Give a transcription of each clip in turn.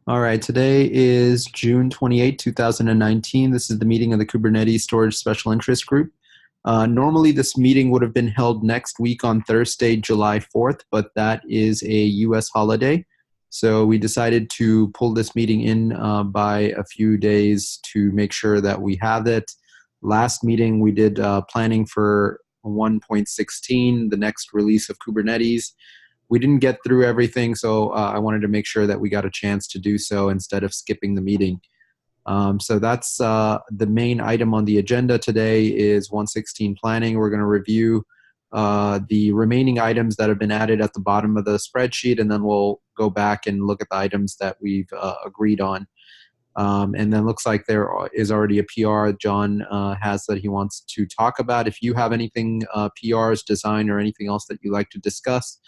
All right, today is June 28, 2019. This is the meeting of the Kubernetes Storage Special Interest Group. Normally, this meeting would have been held next week on Thursday, July 4th, but that is a U.S. holiday. So we decided to pull this meeting in by a few days to make sure that we have it. Last meeting, we did planning for 1.16, the next release of Kubernetes. We didn't get through everything, so I wanted to make sure that we got a chance to do so instead of skipping the meeting. So that's the main item on the agenda today is 116 planning. We're going to review the remaining items that have been added at the bottom of the spreadsheet, and then we'll go back and look at the items that we've agreed on. And then looks like there is already a PR John has that he wants to talk about. If you have anything, PRs, design, or anything else that you'd like to discuss,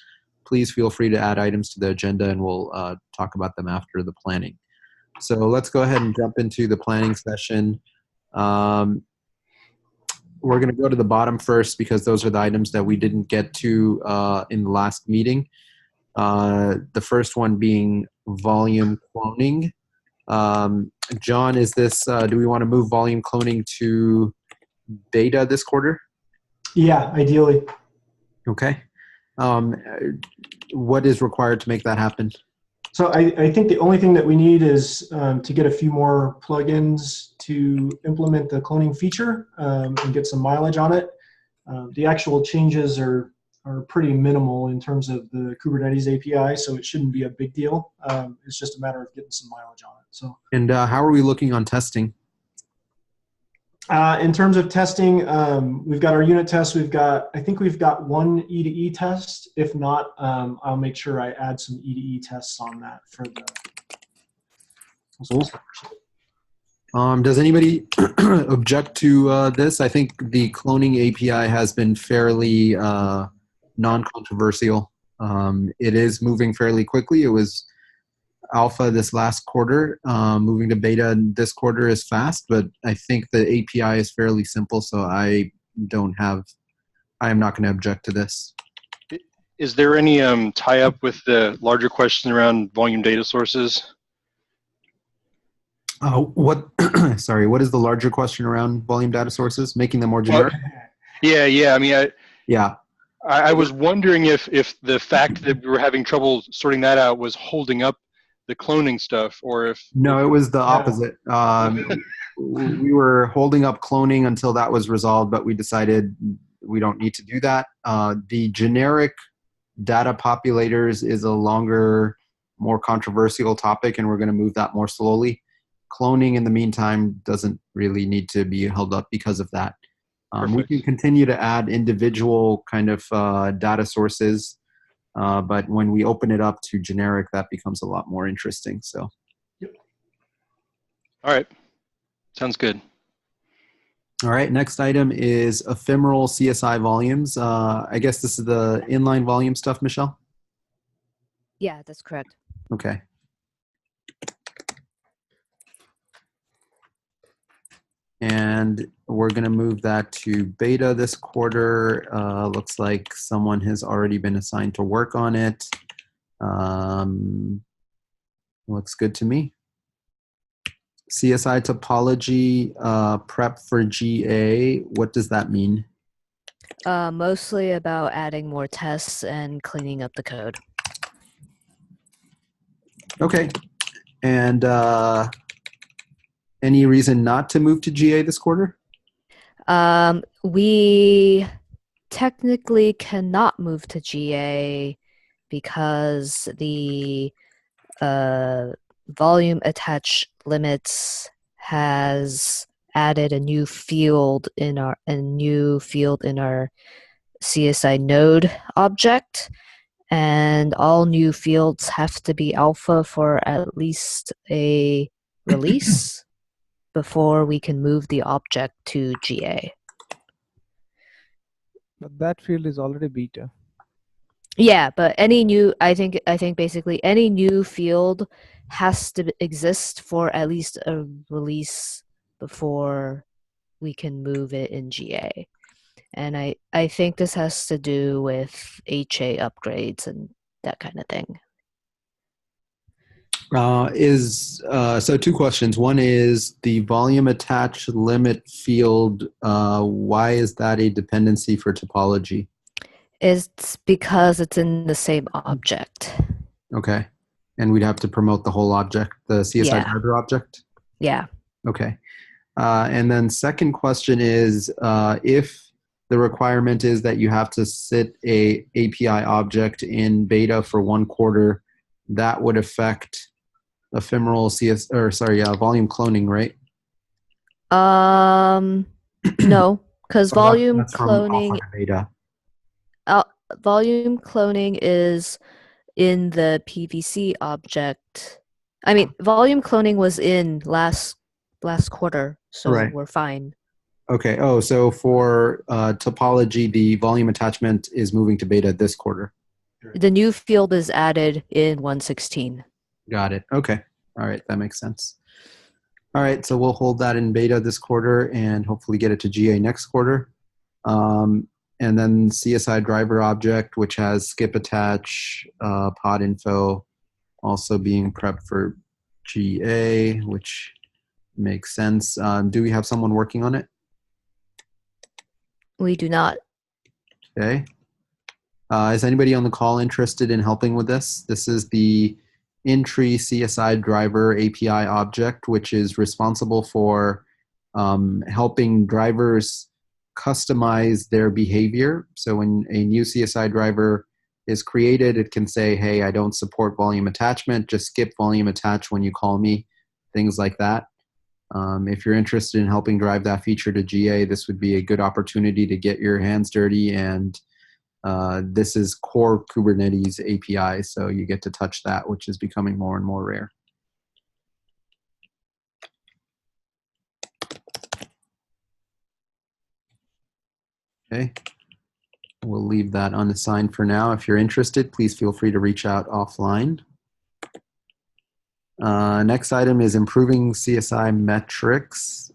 please feel free to add items to the agenda and we'll talk about them after the planning. So let's go ahead and jump into the planning session. We're going to go to the bottom first because those are the items that we didn't get to in the last meeting. The first one being volume cloning. John, is this, do we want to move volume cloning to beta this quarter? Yeah, ideally. Okay. What is required to make that happen? So I think the only thing that we need is to get a few more plugins to implement the cloning feature and get some mileage on it. The actual changes are pretty minimal in terms of the Kubernetes API, so it shouldn't be a big deal. It's just a matter of getting some mileage on it. So. And how are we looking on testing? In terms of testing, we've got our unit tests. I think we've got one E2E test. If not, I'll make sure I add some E2E tests on that for the. Cool. Does anybody object to this? I think the cloning API has been fairly non-controversial. It is moving fairly quickly. It was alpha this last quarter. Moving to beta this quarter is fast, but I think the API is fairly simple, so I am not going to object to this. Is there any tie-up with the larger question around volume data sources? Sorry, what is the larger question around volume data sources? Making them more generic? Yeah. I mean, yeah. I was wondering if the fact that we were having trouble sorting that out was holding up the cloning stuff, or if it was the opposite. We were holding up cloning until that was resolved, but we decided we don't need to do that. The generic data populators is a longer, more controversial topic, and we're going to move that more slowly. Cloning, in the meantime, doesn't really need to be held up because of that. We can continue to add individual kind of data sources. But when we open it up to generic, that becomes a lot more interesting. So, yep. All right, sounds good. All right, next item is ephemeral CSI volumes. I guess this is the inline volume stuff, Michelle? Yeah, that's correct. Okay. And we're going to move that to beta this quarter. Looks like someone has already been assigned to work on it. Looks good to me. CSI Topology Prep for GA. What does that mean? Mostly about adding more tests and cleaning up the code. Okay. And any reason not to move to GA this quarter? We technically cannot move to GA because the volume attach limits has added a new field in our CSI node object, and all new fields have to be alpha for at least a release before we can move the object to GA. But that field is already beta. Yeah, but any new, I think basically any new field has to exist for at least a release before we can move it in GA. And I think this has to do with HA upgrades and that kind of thing. So two questions. One is the volume attach limit field. Why is that a dependency for topology? It's because it's in the same object. Okay. And we'd have to promote the whole object, the CSI Yeah. driver object? Yeah. Okay. And then second question is, if the requirement is that you have to sit a API object in beta for 1 quarter, that would affect ephemeral volume cloning, right? No, because volume That's from alpha cloning to beta. volume cloning is in the PVC object. I mean, volume cloning was in last quarter, so Right. we're fine. Okay. Oh, so for topology, the volume attachment is moving to beta this quarter. The new field is added in 1.16. Got it. Okay. All right. That makes sense. All right. So we'll hold that in beta this quarter and hopefully get it to GA next quarter. And then CSI driver object, which has skip attach, pod info, also being prepped for GA, which makes sense. Do we have someone working on it? We do not. Okay. Is anybody on the call interested in helping with this? This is the entry CSI driver API object, which is responsible for helping drivers customize their behavior. So when a new CSI driver is created, it can say, hey, I don't support volume attachment, just skip volume attach when you call me, things like that. If you're interested in helping drive that feature to GA, this would be a good opportunity to get your hands dirty, and this is core Kubernetes API, so you get to touch that, which is becoming more and more rare. Okay, we'll leave that unassigned for now. If you're interested, please feel free to reach out offline. Next item is improving CSI metrics.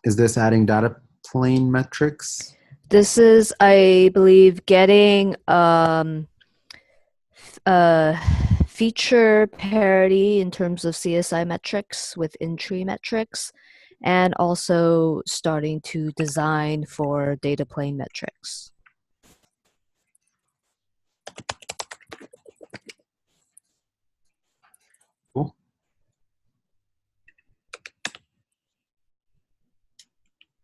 Is this adding data plane metrics? This is, I believe, getting feature parity in terms of CSI metrics with entry metrics, and also starting to design for data plane metrics. Cool.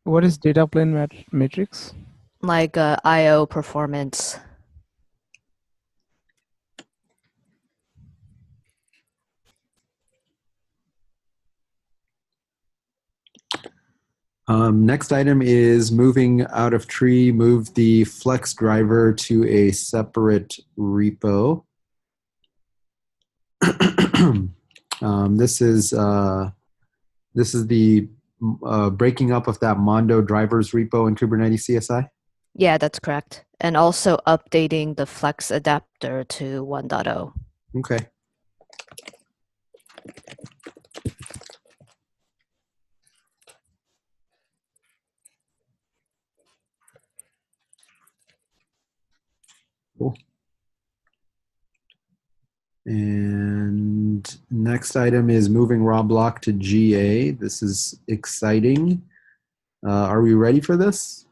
What is data plane matrix? Like I/O performance. Next item is moving out of tree, move the flex driver to a separate repo. This is the breaking up of that Mondo drivers repo in Kubernetes CSI? Yeah, that's correct. And also updating the flex adapter to 1.0. Okay. Cool. And next item is moving raw block to GA. This is exciting. Are we ready for this?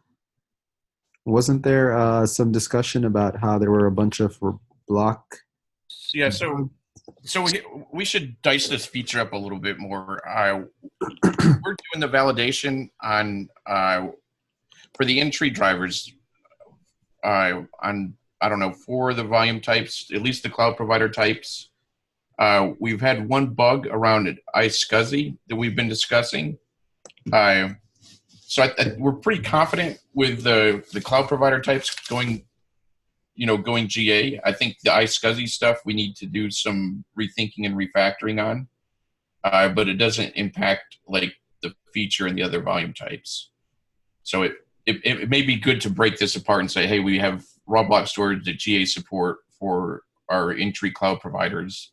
Wasn't there some discussion about how there were a bunch of block? Yeah, so we should dice this feature up a little bit more. We're doing the validation on for the entry drivers on, I don't know, 4 of the volume types, at least the cloud provider types. We've had one bug around iSCSI that we've been discussing. So we're pretty confident with the cloud provider types going GA. I think the iSCSI stuff we need to do some rethinking and refactoring on, but it doesn't impact like the feature and the other volume types. So it may be good to break this apart and say, hey, we have raw block storage at GA support for our entry cloud providers.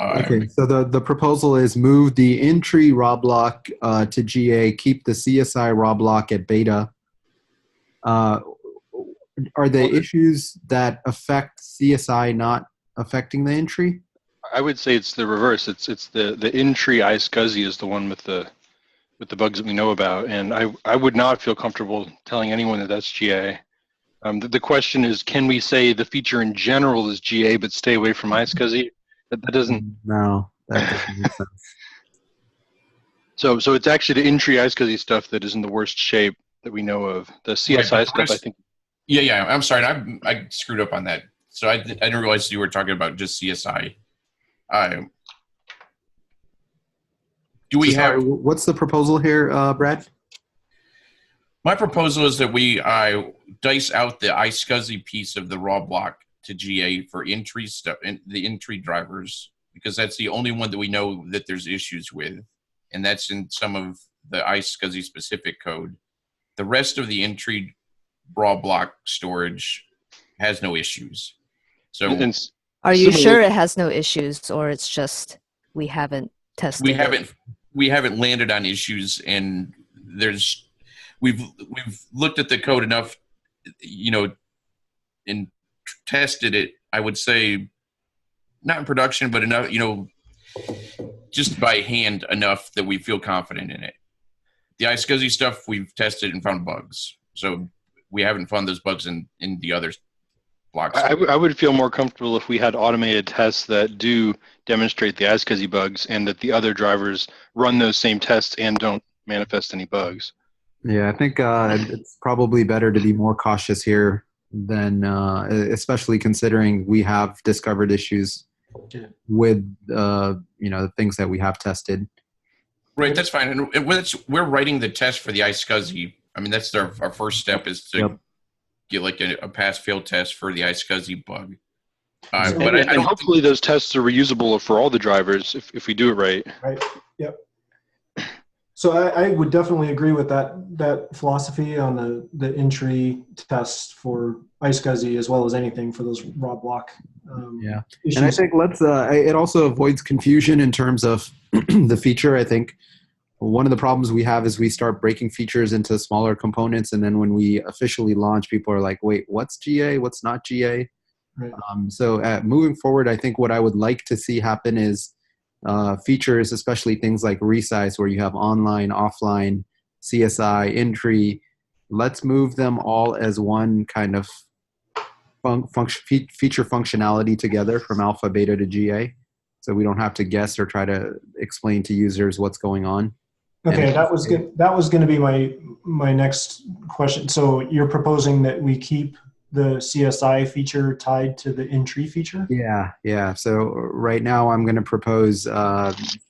Okay, so the proposal is move the entry raw block to GA, keep the CSI raw block at beta. Are the issues that affect CSI not affecting the entry? I would say it's the reverse. It's the in-tree iSCSI is the one with the bugs that we know about, and I would not feel comfortable telling anyone that that's GA. The question is, can we say the feature in general is GA but stay away from iSCSI? That doesn't. No, that doesn't make sense. So it's actually the in-tree iSCSI stuff that is in the worst shape that we know of. The CSI stuff, I think. Yeah. I'm sorry, I screwed up on that. So I didn't realize you were talking about just CSI. What's the proposal here, Brad? My proposal is that we dice out the iSCSI piece of the raw block to GA for in-tree stuff and the in-tree drivers, because that's the only one that we know that there's issues with, and that's in some of the iSCSI specific code. The rest of the in-tree raw block storage has no issues. So, are you sure it has no issues, or it's just we haven't tested? We haven't landed on issues, and we've looked at the code enough, and tested it. I would say not in production, but enough, just by hand enough that we feel confident in it. The iSCSI stuff we've tested and found bugs, so we haven't found those bugs in the other blocks. I would feel more comfortable if we had automated tests that do demonstrate the iSCSI bugs and that the other drivers run those same tests and don't manifest any bugs. Yeah, I think it's probably better to be more cautious here than, especially considering we have discovered issues with, the things that we have tested. Right, that's fine. And we're writing the test for the iSCSI. I mean, that's our first step is to get like a pass-fail test for the iSCSI bug. But hopefully those tests are reusable for all the drivers if we do it right. Right. Yep. So I would definitely agree with that philosophy on the in-tree tests for iSCSI as well as anything for those raw block. Issues. And I think it also avoids confusion in terms of the feature. I think one of the problems we have is we start breaking features into smaller components, and then when we officially launch, people are like, wait, what's GA? What's not GA? Right. So moving forward, I think what I would like to see happen is features, especially things like resize, where you have online, offline, CSI, in-tree. Let's move them all as one kind of feature functionality together from alpha, beta to GA, so we don't have to guess or try to explain to users what's going on. Okay, that was going to be my next question. So you're proposing that we keep the CSI feature tied to the in-tree feature? Yeah. So right now I'm going to propose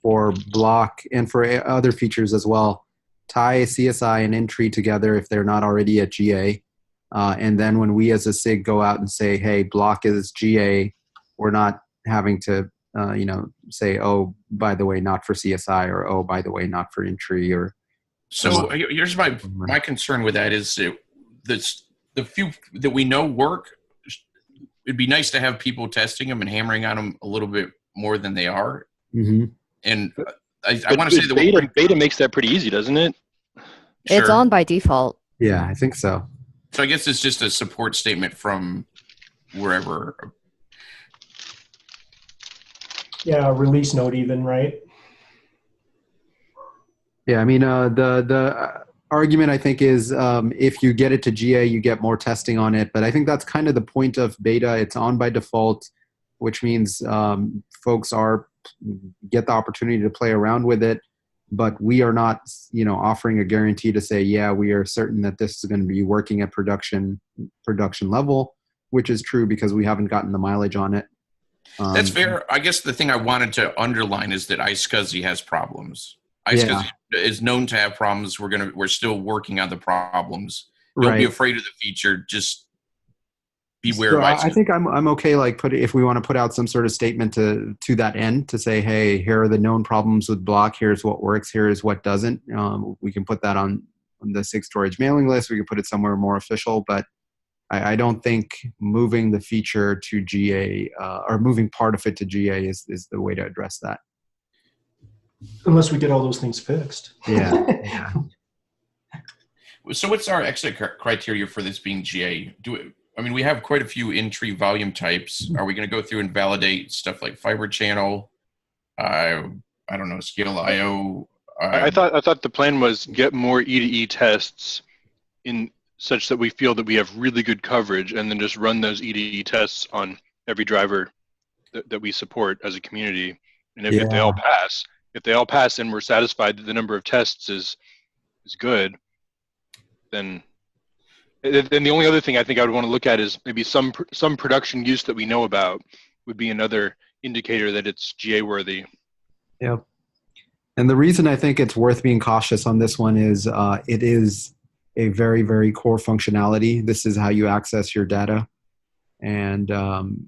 for block and for other features as well, tie CSI and in-tree together if they're not already at GA. And then when we as a SIG go out and say, hey, block is GA, we're not having to say, oh, by the way, not for CSI, or oh, by the way, not for in-tree. Or so here's my concern with that is the few that we know work. It'd be nice to have people testing them and hammering on them a little bit more than they are. Mm-hmm. And I want to say that beta makes that pretty easy, doesn't it? It's Sure. on by default. Yeah, I think so. So I guess it's just a support statement from wherever. Yeah, release note even, right? Yeah, I mean, the argument I think is if you get it to GA, you get more testing on it. But I think that's kind of the point of beta. It's on by default, which means folks get the opportunity to play around with it. But we are not, offering a guarantee to say, yeah, we are certain that this is going to be working at production level, which is true because we haven't gotten the mileage on it. That's fair. I guess the thing I wanted to underline is that iSCSI has problems. iSCSI is known to have problems. We're still working on the problems. Don't be afraid of the feature. Just beware of iSCSI. I think I'm okay. If we want to put out some sort of statement to that end to say, hey, here are the known problems with block. Here's what works. Here's what doesn't. We can put that on the SIG storage mailing list. We can put it somewhere more official, but I don't think moving the feature to GA or moving part of it to GA is the way to address that. Unless we get all those things fixed. Yeah. So what's our exit criteria for this being GA? I mean, we have quite a few in-tree volume types. Are we going to go through and validate stuff like fiber channel? I don't know, scale IO. I thought the plan was get more E2E tests in such that we feel that we have really good coverage, and then just run those E2E tests on every driver that we support as a community. And if they all pass, and we're satisfied that the number of tests is good, then the only other thing I think I would want to look at is maybe some production use that we know about would be another indicator that it's GA worthy. Yep. And the reason I think it's worth being cautious on this one is it is a very, very core functionality. This is how you access your data. And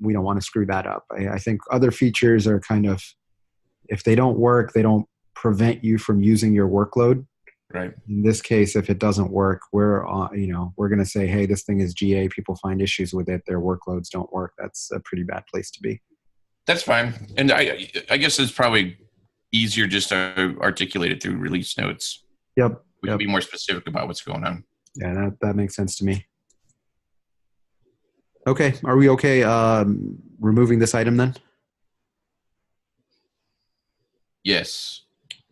we don't want to screw that up. I think other features are kind of, if they don't work, they don't prevent you from using your workload. Right. In this case, if it doesn't work, we're going to say, hey, this thing is GA. People find issues with it. Their workloads don't work. That's a pretty bad place to be. That's fine. And I guess it's probably easier just to articulate it through release notes. Yep. We can be more specific about what's going on. Yeah, that makes sense to me. Okay. Are we okay removing this item then? Yes.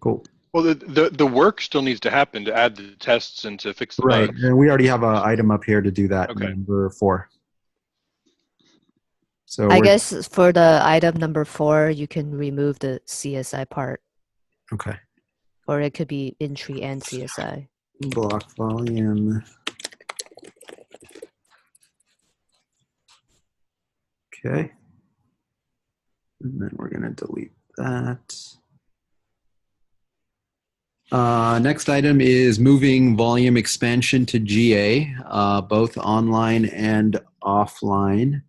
Cool. Well, the work still needs to happen to add the tests and to fix the Right. bugs. And we already have an item up here to do that. Okay. Number 4. So I guess for the item number 4, you can remove the CSI part, Okay. or it could be in-tree and CSI. Block volume. Okay. And then we're going to delete that. Next item is moving volume expansion to GA, both online and offline.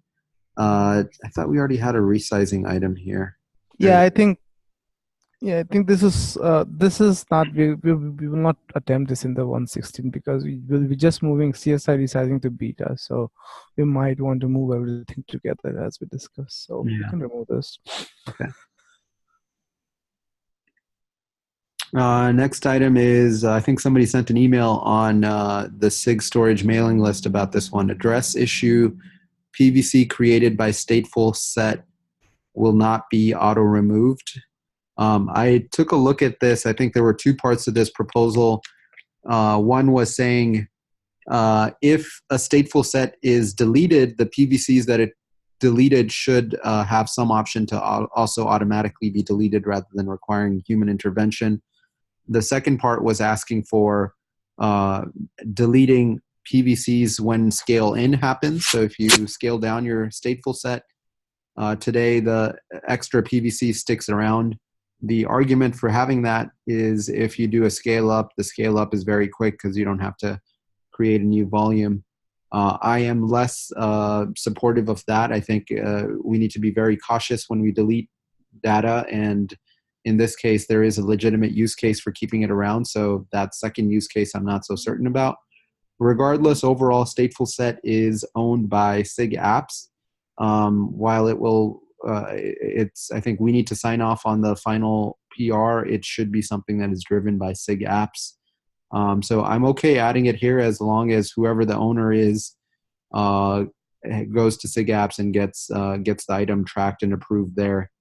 I thought we already had a resizing item here. Yeah, I think this is not, we will not attempt this in the 1.16 because we will be just moving CSI resizing to beta. So we might want to move everything together as we discussed. So we can remove this. Okay. Next item is, I think somebody sent an email on the SIG storage mailing list about this one. Address issue, PVC created by stateful set will not be auto-removed. I took a look at this. I think there were 2 parts of this proposal. One was saying if a stateful set is deleted, the PVCs that it deleted should have some option to also automatically be deleted rather than requiring human intervention. The second part was asking for deleting PVCs when scale in happens. So if you scale down your stateful set, today the extra PVC sticks around. The argument for having that is if you do a scale up, the scale up is very quick because you don't have to create a new volume. I am less supportive of that. I think we need to be very cautious when we delete data, and in this case, there is a legitimate use case for keeping it around, so that second use case I'm not so certain about. Regardless, overall, stateful set is owned by SIG apps. While it will, I think we need to sign off on the final PR. It should be something that is driven by SIG apps. So I'm okay adding it here as long as whoever the owner is goes to SIG apps and gets the item tracked and approved there.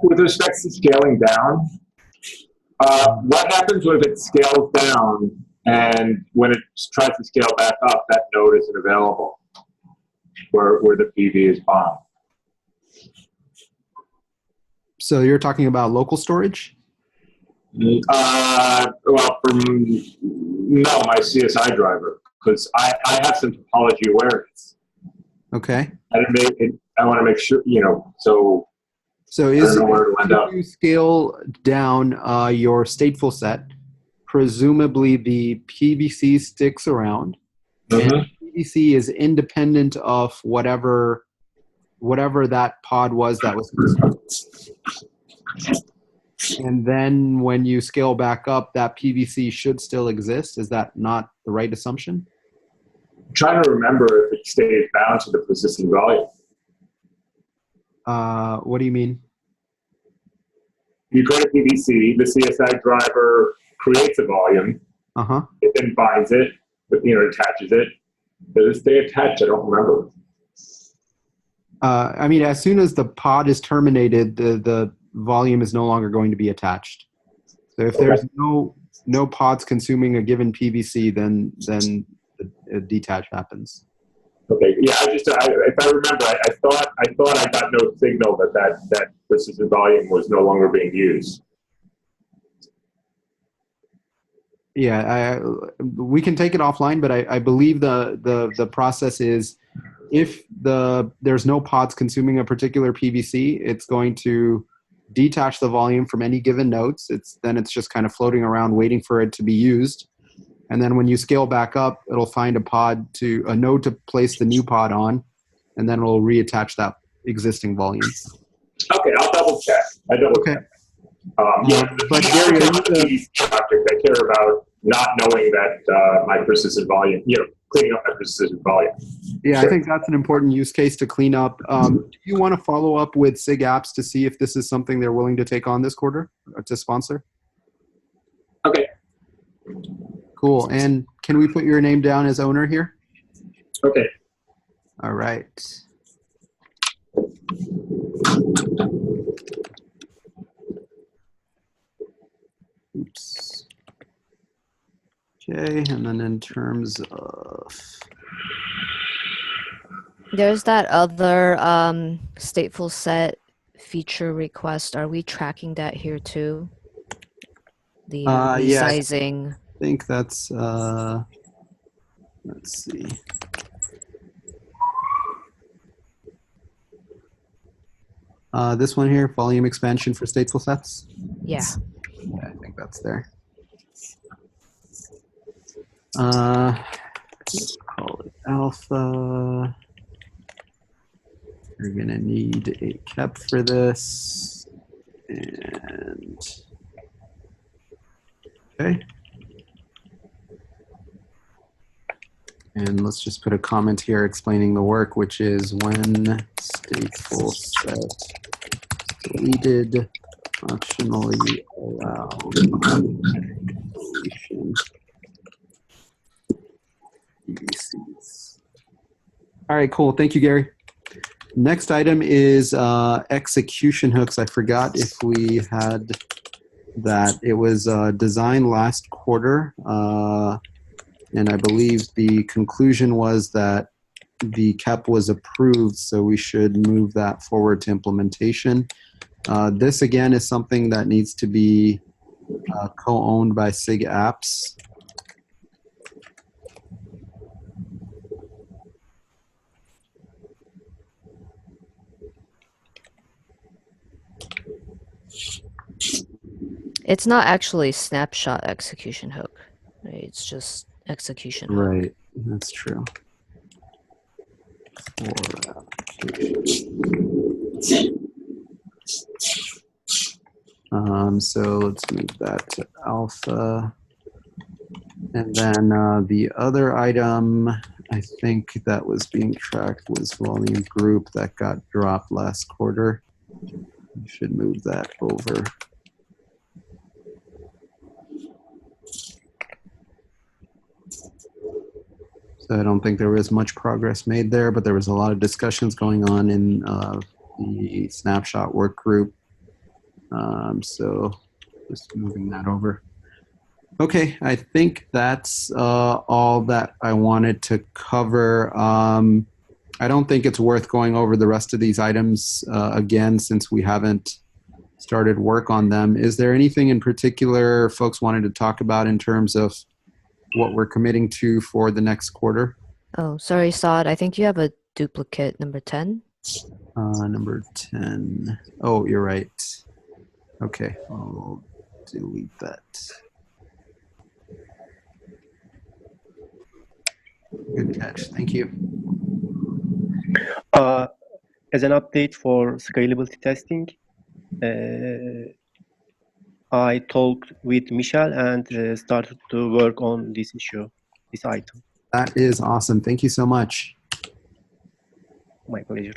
With respect to scaling down, what happens if it scales down and when it tries to scale back up, that node isn't available where the PV is bound? So you're talking about local storage? Well, my CSI driver, because I have some topology awareness. Okay. I want to make sure, So I don't know where to end up. if you scale down your stateful set, presumably the PVC sticks around, and PVC is independent of whatever that pod was that was consumed. And then when you scale back up, that PVC should still exist. Is that not the right assumption? I'm trying to remember if it stays bound to the persistent volume. What do you mean? You create a PVC, the CSI driver creates a volume, It then binds it, but attaches it. Does it stay attached? I don't remember. I mean, as soon as the pod is terminated, the volume is no longer going to be attached. So if there's no pods consuming a given PVC, then the detach happens. Okay. Yeah. If I remember, I thought I got no signal that persistent volume was no longer being used. Yeah, we can take it offline, but I believe the process is if there's no pods consuming a particular PVC, it's going to detach the volume from any given nodes. Then it's just kind of floating around waiting for it to be used. And then when you scale back up, it'll find a node to place the new pod on, and then it'll reattach that existing volume. Okay, I'll double check. But Gary, I care about not knowing that my persistent volume, cleaning up my persistent volume. Yeah, I think that's an important use case to clean up. Do you want to follow up with SIG Apps to see if this is something they're willing to take on this quarter to sponsor? Okay. Cool. And can we put your name down as owner here? Okay. All right. Oops. Okay, and then in terms of... There's that other stateful set feature request. Are we tracking that here too? The resizing. Yes. I think that's, let's see. This one here, volume expansion for stateful sets? Yeah. Yeah, I think that's there. Let's call it alpha. You're gonna need a kep for this. And okay. And let's just put a comment here explaining the work, which is when stateful set deleted, functionally allowed completion PVCs. All right, cool. Thank you, Gary. Next item is execution hooks. I forgot if we had that. It was designed last quarter. And I believe the conclusion was that the KEP was approved, so we should move that forward to implementation. This, again, is something that needs to be co-owned by SIG Apps. It's not actually snapshot execution hook. Right? It's just execution hook. Right, that's true. So let's move that to alpha. And then the other item I think that was being tracked was volume group that got dropped last quarter. We should move that over. So I don't think there was much progress made there, but there was a lot of discussions going on in the snapshot work group. So just moving that over. Okay, I think that's all that I wanted to cover. I don't think it's worth going over the rest of these items again, since we haven't started work on them. Is there anything in particular folks wanted to talk about in terms of what we're committing to for the next quarter? Oh, sorry, Saad. I think you have a duplicate number 10. Number 10. Oh, you're right. Okay, I'll delete that. Good catch. Thank you. As an update for scalability testing, I talked with Michel and started to work on this issue, this item. That is awesome. Thank you so much. My pleasure.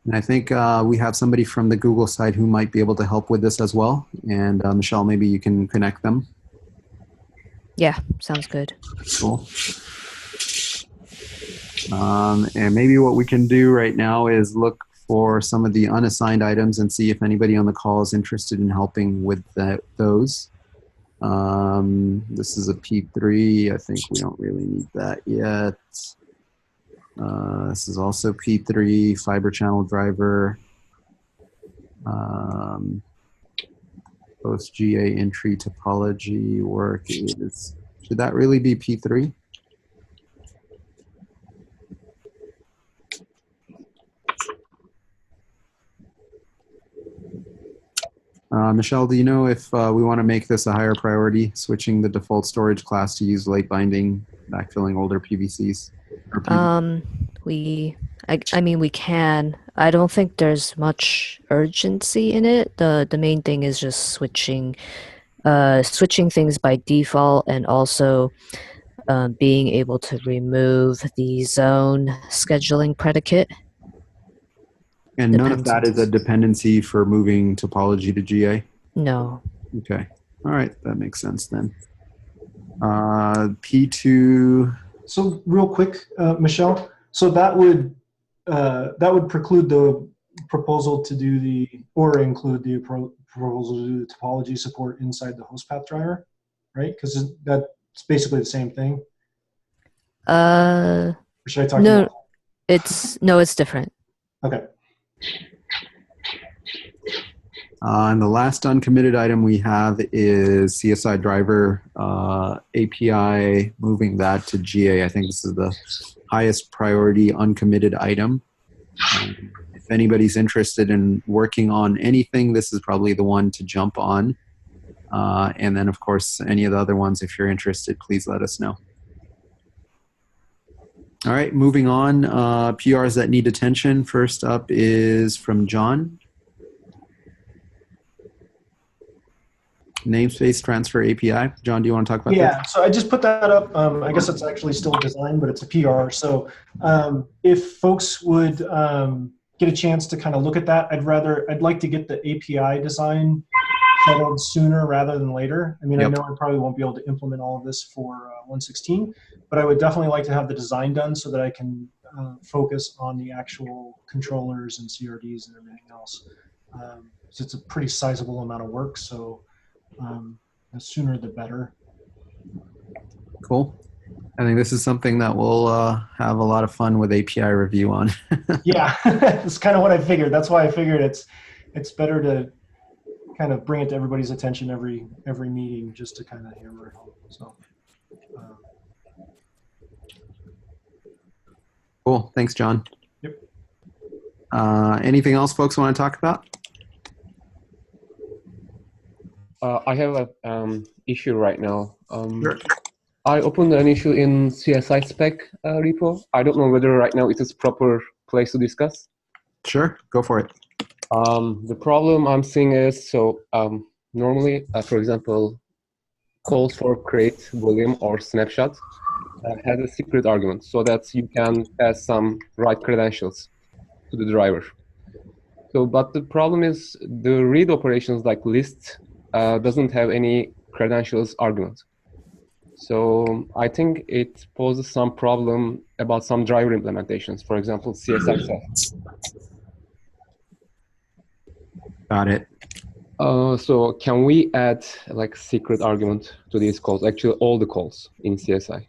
And I think we have somebody from the Google side who might be able to help with this as well. And Michelle, maybe you can connect them. Yeah, sounds good. Cool. And maybe what we can do right now is look for some of the unassigned items and see if anybody on the call is interested in helping with those. This is a P3. I think we don't really need that yet. This is also P3, fiber channel driver, post GA entry topology work is, should that really be P3? Michelle, do you know if we want to make this a higher priority, switching the default storage class to use late binding, backfilling older PVCs? I mean, we can. I don't think there's much urgency in it. The main thing is just switching things by default, and also being able to remove the zone scheduling predicate. And none of that is a dependency for moving topology to GA? No. Okay. All right. That makes sense then. P2. So real quick, Michelle, so that would preclude the proposal to do or include the proposal to do the topology support inside the host path driver, right? Because that's basically the same thing. Or should I talk no, about it's different. Okay. And the last uncommitted item we have is CSI driver API, moving that to GA. I think this is the highest priority uncommitted item. If anybody's interested in working on anything, this is probably the one to jump on. And then, of course, any of the other ones, if you're interested, please let us know. All right, moving on. PRs that need attention. First up is from John. Namespace transfer API. John, do you want to talk about that? Yeah, so I just put that up. I guess it's actually still designed, but it's a PR. So if folks would get a chance to kind of look at that, I'd like to get the API design settled sooner rather than later. I mean, Yep. I know I probably won't be able to implement all of this for 1.16, but I would definitely like to have the design done so that I can focus on the actual controllers and CRDs and everything else. So it's a pretty sizable amount of work, so the sooner the better. Cool. I think this is something that we'll have a lot of fun with API review on. Yeah, that's kind of what I figured. That's why I figured it's better to kind of bring it to everybody's attention every meeting, just to kind of hammer it home. So. Cool. Thanks, John. Yep. Anything else folks want to talk about? I have an issue right now. Sure. I opened an issue in CSI spec repo. I don't know whether right now it is proper place to discuss. Sure, go for it. The problem I'm seeing is, normally, for example, calls for create volume or snapshot has a secret argument so that you can pass some right credentials to the driver. So, but the problem is the read operations like list doesn't have any credentials argument. So I think it poses some problem about some driver implementations, for example, CSI Topology. Got it. So can we add like secret argument to these calls, actually all the calls in CSI?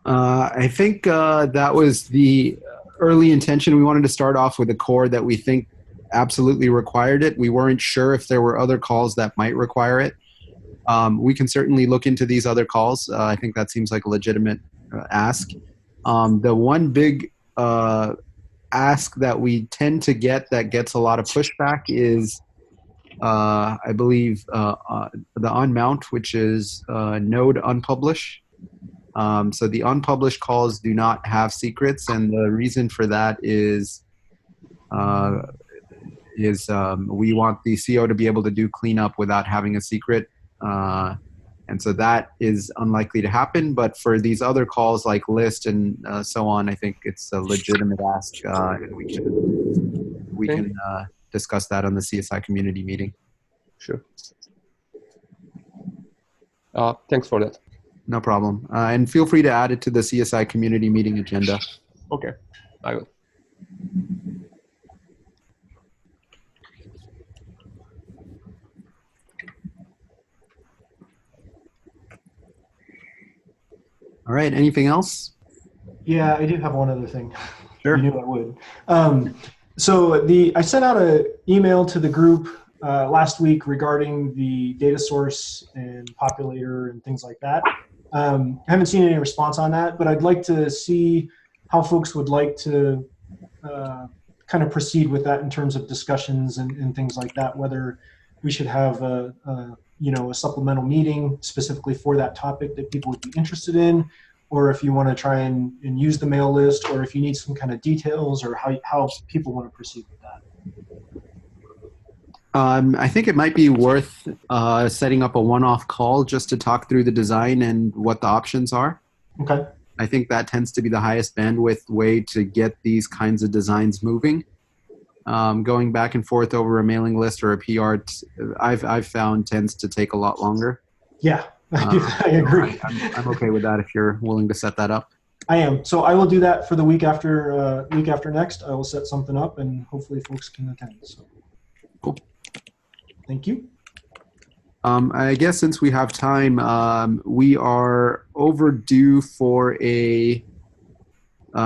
I think that was the early intention. We wanted to start off with a core that we think absolutely required it. We weren't sure if there were other calls that might require it. We can certainly look into these other calls. I think that seems like a legitimate ask. The one big ask that we tend to get that gets a lot of pushback is, I believe, the unmount, which is node unpublish. So the unpublished calls do not have secrets, and the reason for that is we want the CO to be able to do cleanup without having a secret. And so that is unlikely to happen. But for these other calls like list and so on, I think it's a legitimate ask. We we Okay. can discuss that on the CSI community meeting. Sure. Thanks for that. No problem. And feel free to add it to the CSI community meeting agenda. Okay, I will. All right. Anything else? Yeah, I do have one other thing. Sure. You knew I would. So I sent out an email to the group last week regarding the data source and populator and things like that. I haven't seen any response on that, but I'd like to see how folks would like to kind of proceed with that in terms of discussions and things like that, whether we should have a supplemental meeting specifically for that topic that people would be interested in, or if you want to try and use the mail list, or if you need some kind of details, or how people want to proceed with that. I think it might be worth setting up a one-off call just to talk through the design and what the options are. Okay. I think that tends to be the highest bandwidth way to get these kinds of designs moving. Going back and forth over a mailing list or a PR, I've found tends to take a lot longer. Yeah, I agree. I'm okay with that if you're willing to set that up. I am. So I will do that for the week after next. I will set something up, and hopefully folks can attend. So. Cool. Thank you. I guess since we have time, we are overdue for a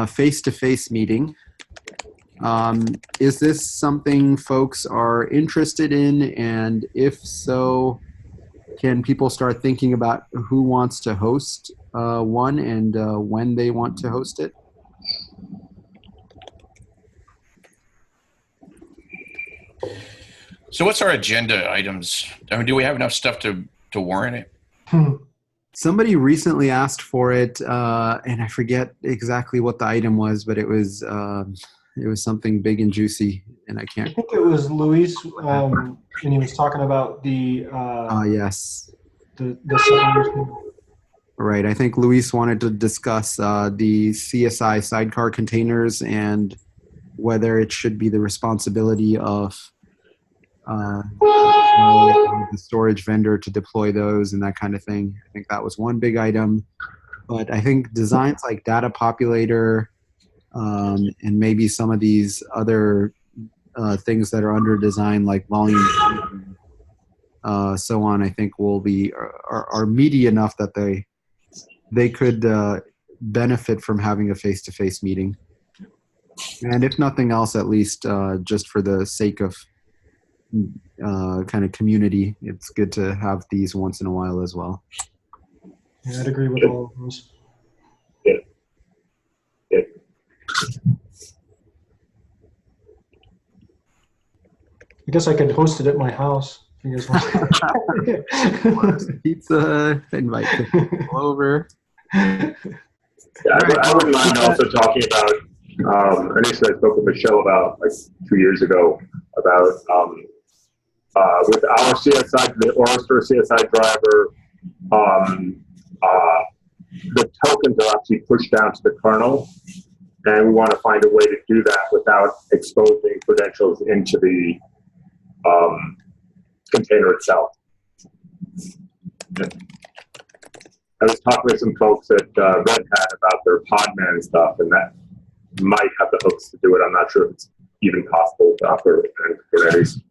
face-to-face meeting. Is this something folks are interested in? And if so, can people start thinking about who wants to host one and when they want to host it? So what's our agenda items? I mean, do we have enough stuff to warrant it? Somebody recently asked for it, and I forget exactly what the item was, but it was something big and juicy, and I can't. I think it was Luis, and he was talking about the. Yes. The separation. Right. I think Luis wanted to discuss the CSI sidecar containers and whether it should be the responsibility of the storage vendor to deploy those and that kind of thing. I think that was one big item. But I think designs like data populator and maybe some of these other things that are under design like volume, so on, I think will be are meaty enough that they could benefit from having a face-to-face meeting. And if nothing else, at least just for the sake of kind of community, it's good to have these once in a while as well. Yeah, I'd agree with all of those. Yeah. I guess I could host it at my house if you guys want. Pizza, invite people over. Yeah, I wouldn't mind also talking about, initially I spoke with Michelle about like 2 years ago about with our CSI, the Oyster CSI driver, the tokens are actually pushed down to the kernel, and we want to find a way to do that without exposing credentials into the container itself. I was talking with some folks at Red Hat about their Podman stuff, and that might have the hooks to do it. I'm not sure if it's even possible to operate in Kubernetes.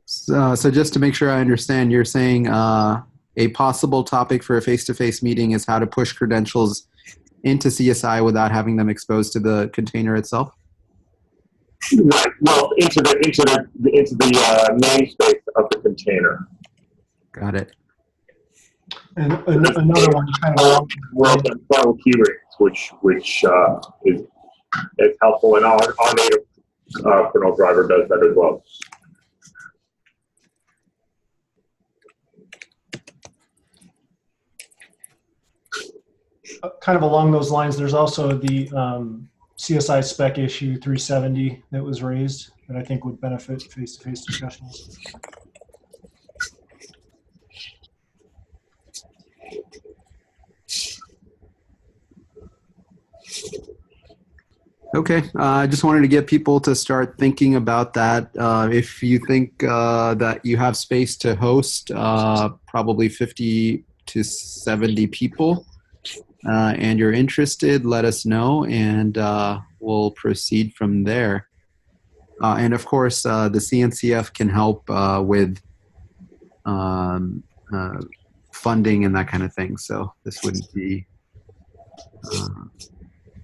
So just to make sure I understand, you're saying a possible topic for a face-to-face meeting is how to push credentials into CSI without having them exposed to the container itself? Right. Well, into the namespace of the container. Got it. And another one kind of world and funnel key rings, which is helpful, and our native kernel driver does that as well. kind of along those lines, there's also the CSI spec issue 370 that was raised that I think would benefit face-to-face discussions. Okay, I just wanted to get people to start thinking about that. If you think that you have space to host probably 50 to 70 people and you're interested, let us know and we'll proceed from there. And of course, the CNCF can help with funding and that kind of thing. So this wouldn't be,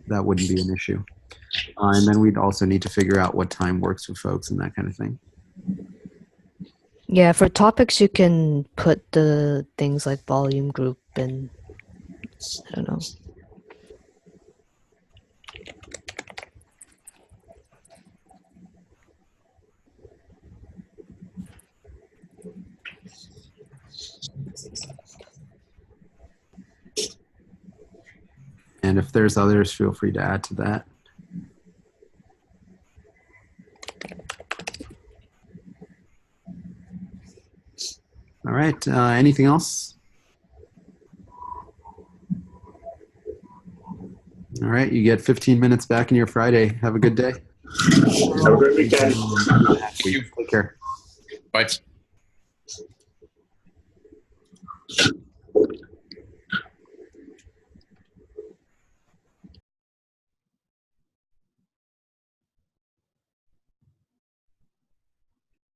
that wouldn't be an issue. And then we'd also need to figure out what time works for folks and that kind of thing. Yeah, for topics, you can put the things like volume group and I don't know. And if there's others, feel free to add to that. All right, anything else? All right, you get 15 minutes back in your Friday. Have a good day. Have a great weekend. Take care. Bye.